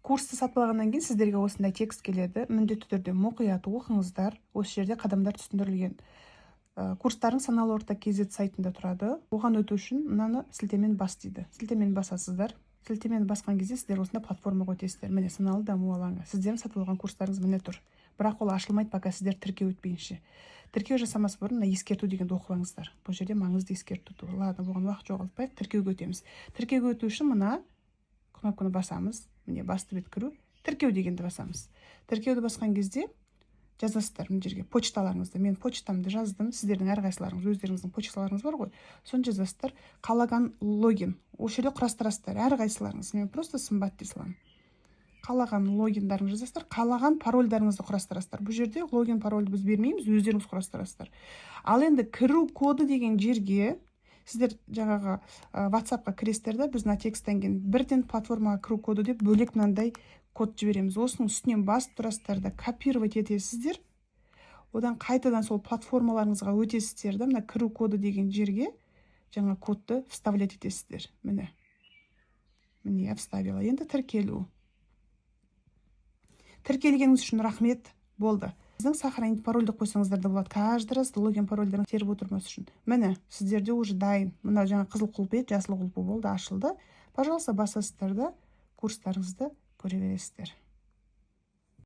Курсты сатып алғаннан кейін сіздерге осындай текст келеді. Міндетті түрде мұқият оқыңыздар. Осы жерде қадамдар түсіндірілген. Курстарың саналы орта KZ сайтында тұрады. Оған өту үшін мынаны сілтемені бас дейді. Сілтемені басасыздар. Сілтемені басқан кезде сіздер осында платформаға өтесіздер. Міне саналы даму алаңы. Сіздердің сатып алған курстарыңыз міне тұр. Бірақ ол ашылмайды, пока сіздер тіркеу өтпейінше. Тіркеу жасамас бұрын мына ескерту дегенді оқылаңыздар. Бұл жерде маңызды ескерту тұр. Ладно, бұған уақыт жоғалтпайық, тіркеуге өтеміз. Тіркеуге өту үшін мына кнопканы басамыз. Міне басты бет кіру, тіркеу дегенді басамыз. Тіркеуді басқан кезде жазасыздар мына жерге почталарыңызды. Мен почтамды жаздым. Сіздердің әрқайсыларыңыз өздеріңіздің почталарыңыз бар ғой. Соны жазасыздар. Қалаған логин. Осы жерде құрастырасыздар әрқайсыларыңыз. Мен просто сымбат дей саламын. Қалаған логиндарыңызды жазасыздар, қалаған парольдарыңызды құрастырасыздар. Бұл жерде логин парольді біз бермейміз, өздеріңіз құрастырасыздар. Ал енді кіру коды деген жерге сіздер жаңағы WhatsApp-қа кіресіздер да, біз мына тексттен кейін бірден платформаға кіру коды деп бөлек мынандай код жібереміз. Осының үстінен басып тұрасыздар да копировать етесіздер. Одан қайтадан сол платформаларыңызға өтесіздер да, мына кіру коды деген жерге жаңа кодты вставлять етесіздер. Міне я вставила. Енді тіркелу. Тіркелгеніңіз үшін рахмет. Болды. Сіздің сохранить парольді қойсаңыздар да болады. Каждый раз логин парольдарын теріп отырмас үшін. Міне, сіздерде уже дайын. Мына жаңа қызыл құлпы еді, жасыл құлпы болды, ашылды. Пожалуйста, басасыздар да курстарыңызды көре бересіздер.